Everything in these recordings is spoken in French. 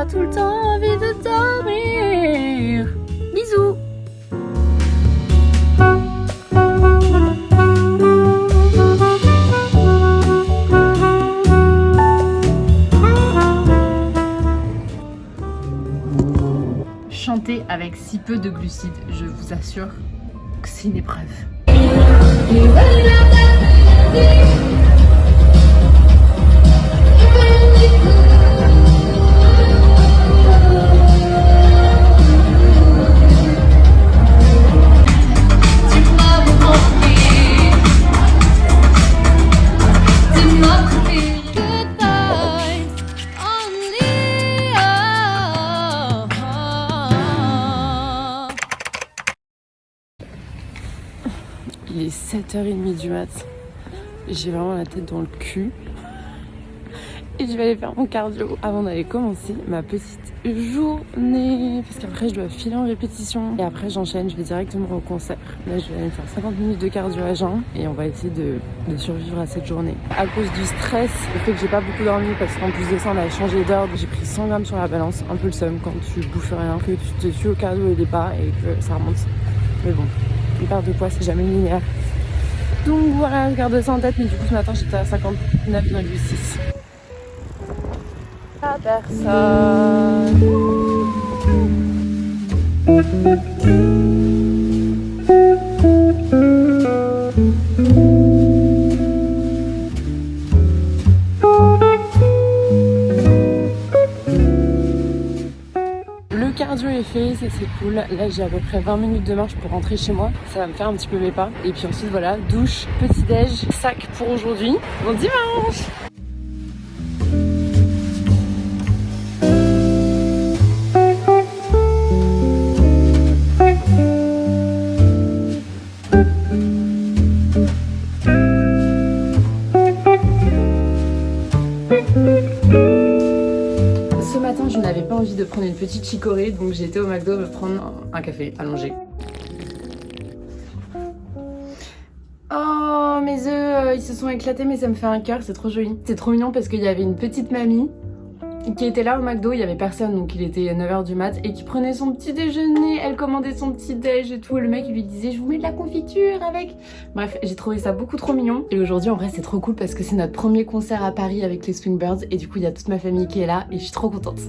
pas tout le temps envie de dormir. Bisous. Chanter avec si peu de glucides, je vous assure que c'est une épreuve. Il est 7h30 du mat. J'ai vraiment la tête dans le cul. Et je vais aller faire mon cardio avant d'aller commencer ma petite journée. Parce qu'après je dois filer en répétition. Et après j'enchaîne, je vais directement au concert. Là je vais aller me faire 50 minutes de cardio à jeun. Et on va essayer de survivre à cette journée. À cause du stress, le fait que j'ai pas beaucoup dormi. Parce qu'en plus de ça on a changé d'ordre. J'ai pris 100 grammes sur la balance. Un peu le seum quand tu bouffes rien. Que tu te suis au cardio et des pas et que ça remonte. Mais bon, une perte de poids c'est jamais linéaire. Donc voilà, je garde ça en tête, mais du coup ce matin j'étais à 59,6. Pas personne. Le cardio est fait, ça c'est cool. Là j'ai à peu près 20 minutes de marche pour rentrer chez moi. Ça va me faire un petit peu mes pas. Et puis ensuite voilà, douche, petit déj, sac pour aujourd'hui. Bon dimanche. Ce matin, je n'avais pas envie de prendre une petite chicorée, donc j'ai été au McDo me prendre un café allongé. Oh, mes œufs, ils se sont éclatés, mais ça me fait un cœur, c'est trop joli. C'est trop mignon parce qu'il y avait une petite mamie qui était là au McDo, il y avait personne, donc il était 9h du mat, et qui prenait son petit déjeuner, elle commandait son petit déj et tout, et le mec il lui disait je vous mets de la confiture avec. Bref, j'ai trouvé ça beaucoup trop mignon, et aujourd'hui en vrai c'est trop cool parce que c'est notre premier concert à Paris avec les Swingbirds, et du coup il y a toute ma famille qui est là, et je suis trop contente.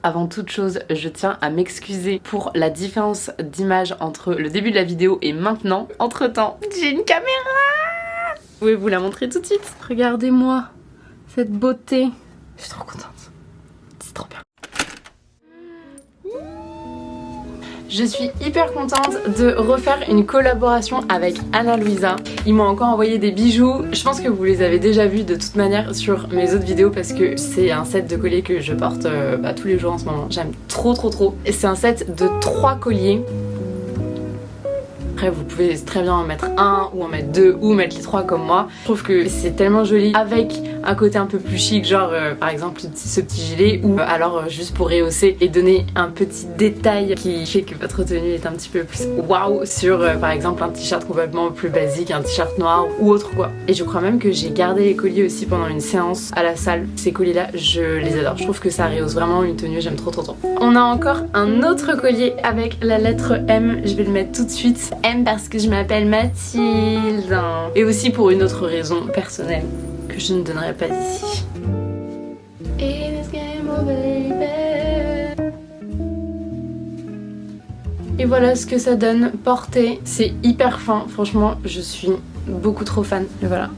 Avant toute chose, je tiens à m'excuser pour la différence d'image entre le début de la vidéo et maintenant. Entre temps, j'ai une caméra. Je vais vous la montrer tout de suite. Regardez-moi cette beauté. Je suis trop contente. C'est trop bien. Je suis hyper contente de refaire une collaboration avec Ana Luisa. Ils m'ont encore envoyé des bijoux. Je pense que vous les avez déjà vus de toute manière sur mes autres vidéos parce que c'est un set de colliers que je porte tous les jours en ce moment. J'aime trop trop trop. Et c'est un set de 3 colliers. Après vous pouvez très bien en mettre un ou en mettre 2 ou mettre les 3 comme moi. Je trouve que c'est tellement joli avec un côté un peu plus chic, genre par exemple ce petit gilet, ou alors juste pour rehausser et donner un petit détail qui fait que votre tenue est un petit peu plus waouh sur par exemple un t-shirt complètement plus basique, un t-shirt noir ou autre quoi. Et je crois même que j'ai gardé les colliers aussi pendant une séance à la salle. Ces colliers là je les adore, je trouve que ça rehausse vraiment une tenue, j'aime trop trop trop. On a encore un autre collier avec la lettre M, je vais le mettre tout de suite. M parce que je m'appelle Mathilde. Et aussi pour une autre raison personnelle que je ne donnerai pas ici. Et voilà ce que ça donne porté. C'est hyper fin, franchement je suis beaucoup trop fan. Et voilà.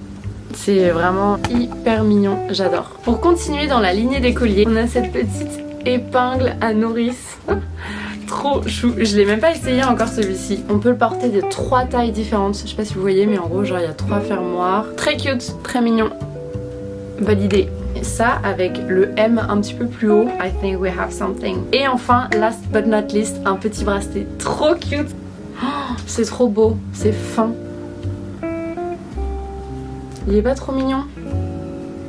C'est vraiment hyper mignon, j'adore. Pour continuer dans la lignée des colliers, on a cette petite épingle à nourrice. trop chou. Je l'ai même pas essayé encore celui-ci. On peut le porter de 3 tailles différentes. Je sais pas si vous voyez, mais en gros, genre il y a 3 fermoirs. Très cute, très mignon. Validé. Et ça avec le M un petit peu plus haut. I think we have something. Et enfin, last but not least, un petit bracelet trop cute. Oh, c'est trop beau, c'est fin. Il est pas trop mignon?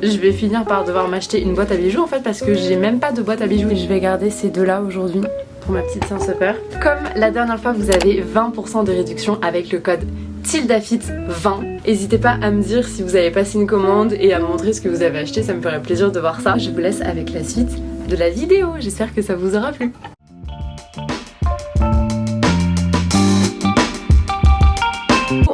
Je vais finir par devoir m'acheter une boîte à bijoux en fait parce que j'ai même pas de boîte à bijoux et je vais garder ces deux là aujourd'hui pour ma petite séance upper. Comme la dernière fois vous avez 20% de réduction avec le code TILDAFIT20. N'hésitez pas à me dire si vous avez passé une commande et à me montrer ce que vous avez acheté, ça me ferait plaisir de voir ça. Je vous laisse avec la suite de la vidéo, j'espère que ça vous aura plu.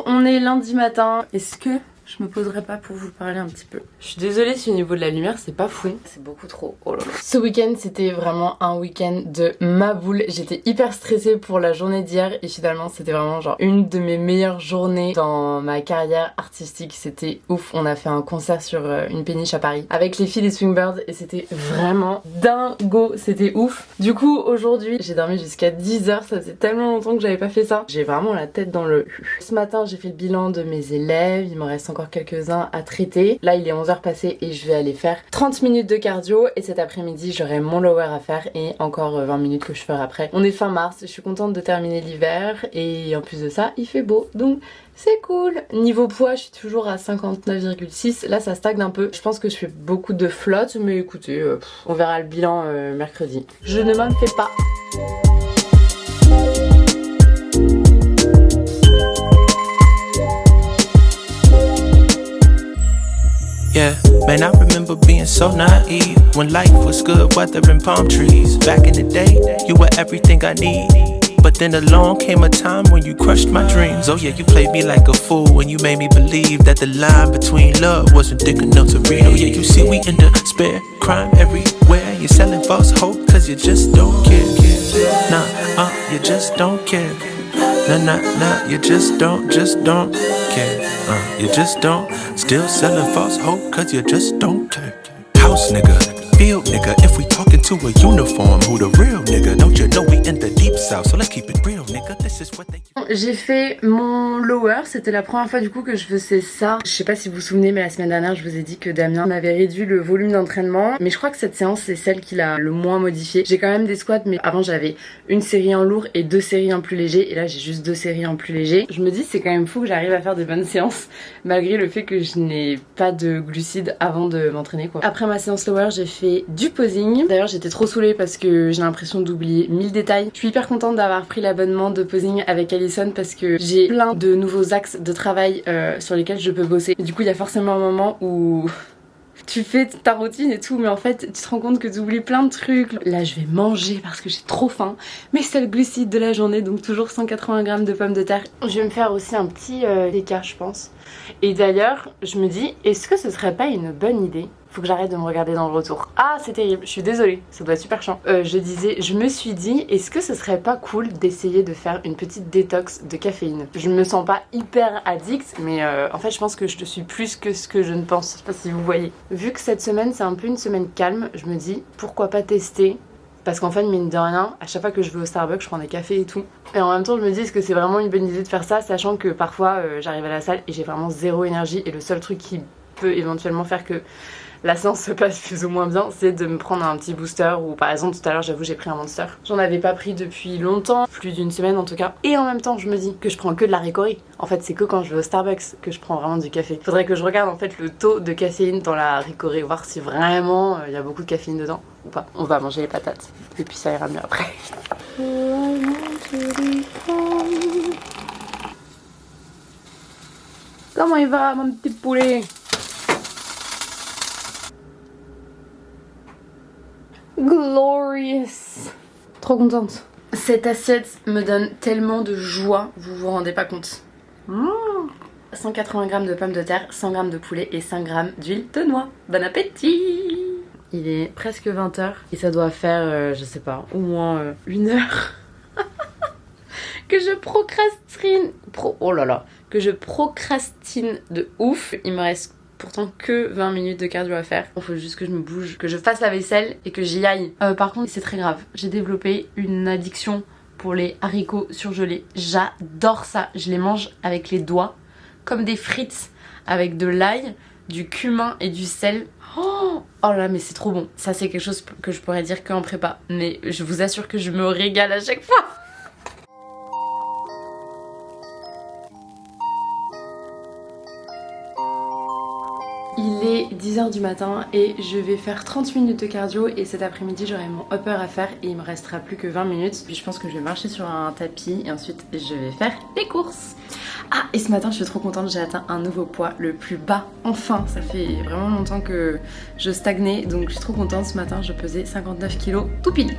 On est lundi matin, est-ce que je me poserai pas pour vous parler un petit peu? Je suis désolée si au niveau de la lumière c'est pas fou, c'est beaucoup trop. Oh là là. Ce week-end c'était vraiment un week-end de ma boule. J'étais hyper stressée pour la journée d'hier et finalement c'était vraiment genre une de mes meilleures journées dans ma carrière artistique. C'était ouf. On a fait un concert sur une péniche à Paris avec les filles des Swingbirds et c'était vraiment dingo. C'était ouf. Du coup aujourd'hui j'ai dormi jusqu'à 10h. Ça faisait tellement longtemps que j'avais pas fait ça. J'ai vraiment la tête dans le... Ce matin j'ai fait le bilan de mes élèves. Il me reste encore quelques-uns à traiter. Là il est 11h passées et je vais aller faire 30 minutes de cardio et cet après-midi j'aurai mon lower à faire et encore 20 minutes que je ferai après. On est fin mars, je suis contente de terminer l'hiver et en plus de ça il fait beau donc c'est cool. Niveau poids je suis toujours à 59,6. Là ça stagne un peu. Je pense que je fais beaucoup de flotte mais écoutez on verra le bilan mercredi. Je ne m'en fais pas. Yeah, man, I remember being so naive when life was good, weather and palm trees. Back in the day, you were everything I need. But then along came a time when you crushed my dreams. Oh yeah, you played me like a fool when you made me believe that the line between love wasn't thick enough to read. Oh yeah, you see we in despair, crime everywhere. You're selling false hope cause you just don't care. Nah, you just don't care. Nah, you just don't care. You just don't. Still selling false hope cause you just don't care. House nigga, field nigga, if we talking to a uniform, who the real nigga? Don't you know we in the deep south, so let's keep it real nigga, this is what they... J'ai fait mon lower, c'était la première fois du coup que je faisais ça. Je sais pas si vous vous souvenez mais la semaine dernière je vous ai dit que Damien m'avait réduit le volume d'entraînement. Mais je crois que cette séance c'est celle qu'il a le moins modifié. J'ai quand même des squats mais avant j'avais une série en lourd et 2 séries en plus léger. Et là j'ai juste 2 séries en plus léger. Je me dis c'est quand même fou que j'arrive à faire de bonnes séances malgré le fait que je n'ai pas de glucides avant de m'entraîner quoi. Après ma séance lower j'ai fait du posing. D'ailleurs j'étais trop saoulée parce que j'ai l'impression d'oublier 1000 détails. Je suis hyper contente d'avoir pris l'abonnement de posing avec Alison parce que j'ai plein de nouveaux axes de travail sur lesquels je peux bosser. Et du coup il y a forcément un moment où tu fais ta routine et tout mais en fait tu te rends compte que tu oublies plein de trucs. Là je vais manger parce que j'ai trop faim. Mes seuls glucides de la journée, donc toujours 180 grammes de pommes de terre. Je vais me faire aussi un petit écart je pense. Et d'ailleurs je me dis est-ce que ce serait pas une bonne idée? Faut que j'arrête de me regarder dans le retour. Ah c'est terrible, je suis désolée, ça doit être super chiant. Je me suis dit, est-ce que ce serait pas cool d'essayer de faire une petite détox de caféine? Je me sens pas hyper addict, mais en fait je pense que je suis plus que ce que je ne pense. Je sais pas si vous voyez. Vu que cette semaine c'est un peu une semaine calme, je me dis pourquoi pas tester. Parce qu'en fait mine de rien, à chaque fois que je vais au Starbucks je prends des cafés et tout. Et en même temps je me dis est-ce que c'est vraiment une bonne idée de faire ça, sachant que parfois j'arrive à la salle et j'ai vraiment zéro énergie. Et le seul truc qui peut éventuellement faire que la séance se passe plus ou moins bien, c'est de me prendre un petit booster. Ou par exemple tout à l'heure j'avoue j'ai pris un Monster. J'en avais pas pris depuis longtemps, plus d'une semaine en tout cas. Et en même temps je me dis que je prends que de la Ricoré. En fait c'est que quand je vais au Starbucks que je prends vraiment du café. Faudrait que je regarde en fait le taux de caféine dans la Ricoré, voir si vraiment il y a beaucoup de caféine dedans ou pas. On va manger les patates et puis ça ira mieux après. Comment il va mon petit poulet? Glorious. Trop contente. Cette assiette me donne tellement de joie, vous vous rendez pas compte. 180 grammes de pommes de terre, 100 grammes de poulet et 5 grammes d'huile de noix. Bon appétit. Il est presque 20h et ça doit faire, je sais pas, au moins 1 heure que je procrastine. Oh là là. Que je procrastine de ouf. Il me reste pourtant que 20 minutes de cardio à faire. Il faut juste que je me bouge, que je fasse la vaisselle et que j'y aille. Par contre c'est très grave, j'ai développé une addiction pour les haricots surgelés. J'adore ça. Je les mange avec les doigts, comme des frites, avec de l'ail, du cumin et du sel. Oh là, mais c'est trop bon. Ça, c'est quelque chose que je pourrais dire qu'en prépa. Mais je vous assure que je me régale à chaque fois. Il est 10h du matin et je vais faire 30 minutes de cardio et cet après-midi j'aurai mon upper à faire et il me restera plus que 20 minutes. Puis je pense que je vais marcher sur un tapis et ensuite je vais faire les courses. Ah, et ce matin je suis trop contente, j'ai atteint un nouveau poids, le plus bas, enfin. Ça fait vraiment longtemps que je stagnais donc je suis trop contente. Ce matin je pesais 59 kg tout pile.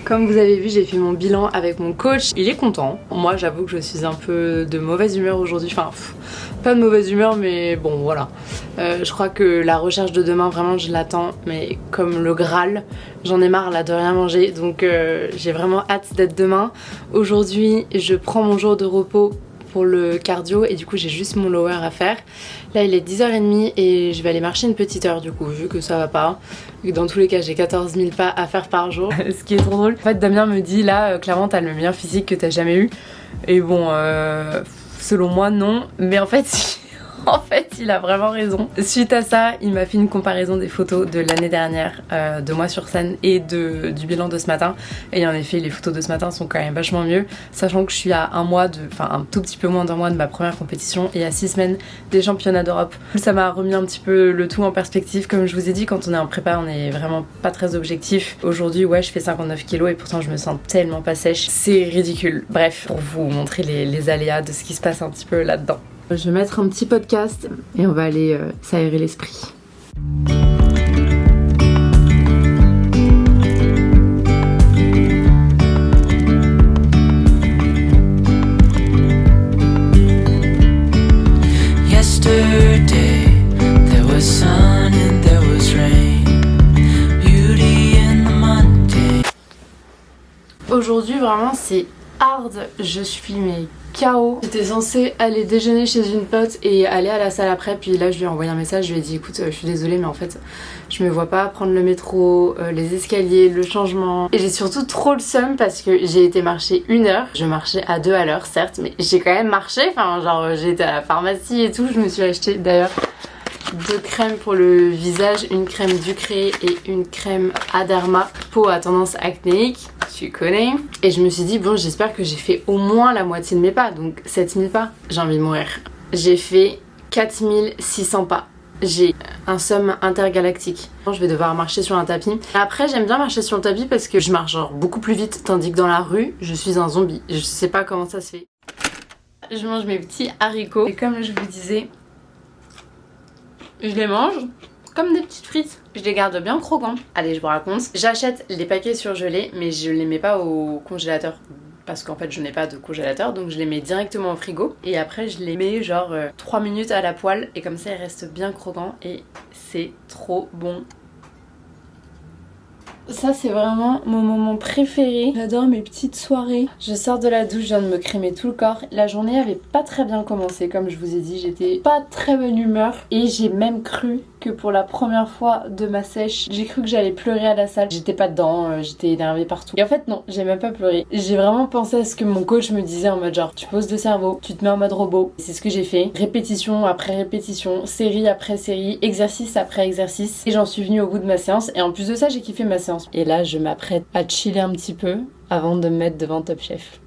Comme vous avez vu, j'ai fait mon bilan avec mon coach. Il est content. Moi, j'avoue que je suis un peu de mauvaise humeur aujourd'hui. Enfin, pas de mauvaise humeur, mais bon, voilà. Je crois que la recherche de demain, vraiment, je l'attends. Mais comme le Graal, j'en ai marre là de rien manger. Donc, j'ai vraiment hâte d'être demain. Aujourd'hui, je prends mon jour de repos pour le cardio et du coup j'ai juste mon lower à faire. Là il est 10h30 et je vais aller marcher une petite heure du coup vu que ça va pas. Dans tous les cas j'ai 14 000 pas à faire par jour ce qui est trop drôle. En fait Damien me dit là clairement t'as le meilleur physique que t'as jamais eu et bon selon moi non mais en fait il a vraiment raison. Suite à ça, il m'a fait une comparaison des photos de l'année dernière de moi sur scène et du bilan de ce matin. Et en effet, les photos de ce matin sont quand même vachement mieux, sachant que je suis à un tout petit peu moins d'un mois de ma première compétition et à 6 semaines des championnats d'Europe. Ça m'a remis un petit peu le tout en perspective. Comme je vous ai dit, quand on est en prépa, on est vraiment pas très objectif. Aujourd'hui, ouais, je fais 59 kilos et pourtant je me sens tellement pas sèche. C'est ridicule. Bref, pour vous montrer les aléas de ce qui se passe un petit peu là-dedans. Je vais mettre un petit podcast et on va aller s'aérer l'esprit. Yesterday there was sun and there was rain. Beauty in the Monday. Aujourd'hui vraiment c'est hard, je suis mais KO. J'étais censée aller déjeuner chez une pote et aller à la salle après, puis là je lui ai envoyé un message, je lui ai dit écoute je suis désolée mais en fait je me vois pas prendre le métro, les escaliers, le changement. Et j'ai surtout trop le seum parce que j'ai été marcher 1 heure, je marchais à 2 à l'heure certes, mais j'ai quand même marché, enfin genre j'ai été à la pharmacie et tout, je me suis acheté d'ailleurs 2 crèmes pour le visage, une crème Ducré et une crème Aderma, peau à tendance acnéique, tu connais. Et je me suis dit bon j'espère que j'ai fait au moins la moitié de mes pas, donc 7000 pas, j'ai envie de mourir. J'ai fait 4600 pas. J'ai un somme intergalactique. Je vais devoir marcher sur un tapis. Après j'aime bien marcher sur le tapis parce que je marche genre beaucoup plus vite, tandis que dans la rue je suis un zombie. Je sais pas comment ça se fait. Je mange mes petits haricots et comme je vous disais, je les mange comme des petites frites. Je les garde bien croquants. Allez, je vous raconte. J'achète les paquets surgelés, mais je les mets pas au congélateur. Parce qu'en fait, je n'ai pas de congélateur, donc je les mets directement au frigo. Et après, je les mets genre 3 minutes à la poêle. Et comme ça, ils restent bien croquants. Et c'est trop bon. Ça c'est vraiment mon moment préféré. J'adore mes petites soirées. Je sors de la douche, je viens de me crémer tout le corps. La journée avait pas très bien commencé, comme je vous ai dit, j'étais pas très bonne humeur. Et j'ai même cru que pour la première fois de ma sèche, j'ai cru que j'allais pleurer à la salle. J'étais pas dedans, j'étais énervée partout. Et en fait non, j'ai même pas pleuré. J'ai vraiment pensé à ce que mon coach me disait en mode genre tu poses le cerveau, tu te mets en mode robot. C'est ce que j'ai fait. Répétition après répétition, série après série, exercice après exercice. Et j'en suis venue au bout de ma séance. Et en plus de ça, j'ai kiffé ma séance. Et là, je m'apprête à chiller un petit peu avant de me mettre devant Top Chef.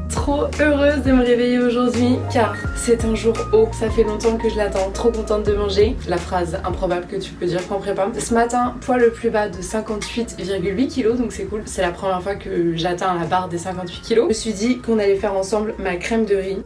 Trop heureuse de me réveiller aujourd'hui car c'est un jour haut, ça fait longtemps que je l'attends, trop contente de manger. La phrase improbable que tu peux dire qu'en prépa. Ce matin, poids le plus bas de 58,8 kg, donc c'est cool. C'est la première fois que j'atteins la barre des 58 kg. Je me suis dit qu'on allait faire ensemble ma crème de riz.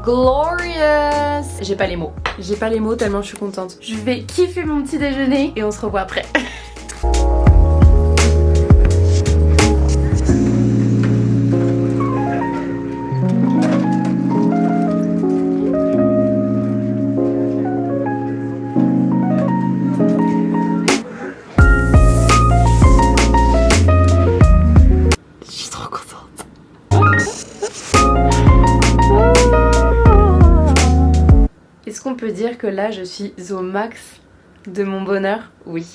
Glorious! J'ai pas les mots. J'ai pas les mots tellement je suis contente. Je vais kiffer mon petit déjeuner et on se revoit après. Je suis trop contente. Est-ce qu'on peut dire que là je suis au max de mon bonheur? Oui.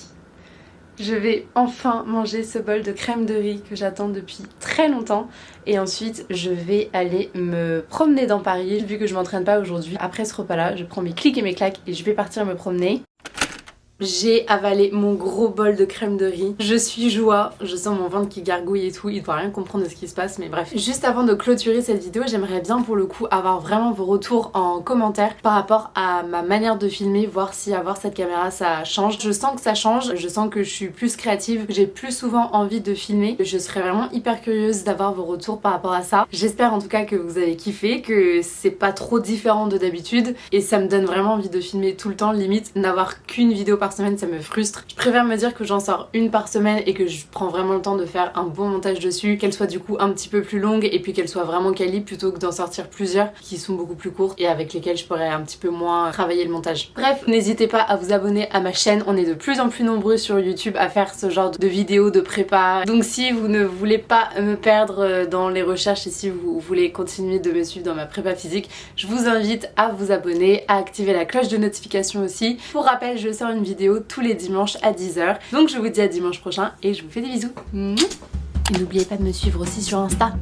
Je vais enfin manger ce bol de crème de riz que j'attends depuis très longtemps. Et ensuite je vais aller me promener dans Paris. Vu que je m'entraîne pas aujourd'hui, après ce repas là, je prends mes clics et mes claques et je vais partir me promener. J'ai avalé mon gros bol de crème de riz. Je suis joie, je sens mon ventre qui gargouille et tout. Il ne doit rien comprendre de ce qui se passe, mais bref. Juste avant de clôturer cette vidéo, j'aimerais bien pour le coup avoir vraiment vos retours en commentaire par rapport à ma manière de filmer, voir si avoir cette caméra ça change. Je sens que ça change, je sens que je suis plus créative, j'ai plus souvent envie de filmer. Je serais vraiment hyper curieuse d'avoir vos retours par rapport à ça. J'espère en tout cas que vous avez kiffé, que c'est pas trop différent de d'habitude et ça me donne vraiment envie de filmer tout le temps, limite n'avoir qu'une vidéo par semaine ça me frustre. Je préfère me dire que j'en sors une par semaine et que je prends vraiment le temps de faire un bon montage dessus, qu'elle soit du coup un petit peu plus longue et puis qu'elle soit vraiment quali plutôt que d'en sortir plusieurs qui sont beaucoup plus courtes et avec lesquelles je pourrais un petit peu moins travailler le montage. Bref, n'hésitez pas à vous abonner à ma chaîne, on est de plus en plus nombreux sur YouTube à faire ce genre de vidéos de prépa. Donc si vous ne voulez pas me perdre dans les recherches et si vous voulez continuer de me suivre dans ma prépa physique, je vous invite à vous abonner, à activer la cloche de notification aussi. Pour rappel, je sors une vidéo tous les dimanches à 10 h. Donc je vous dis à dimanche prochain et je vous fais des bisous. Et n'oubliez pas de me suivre aussi sur Insta.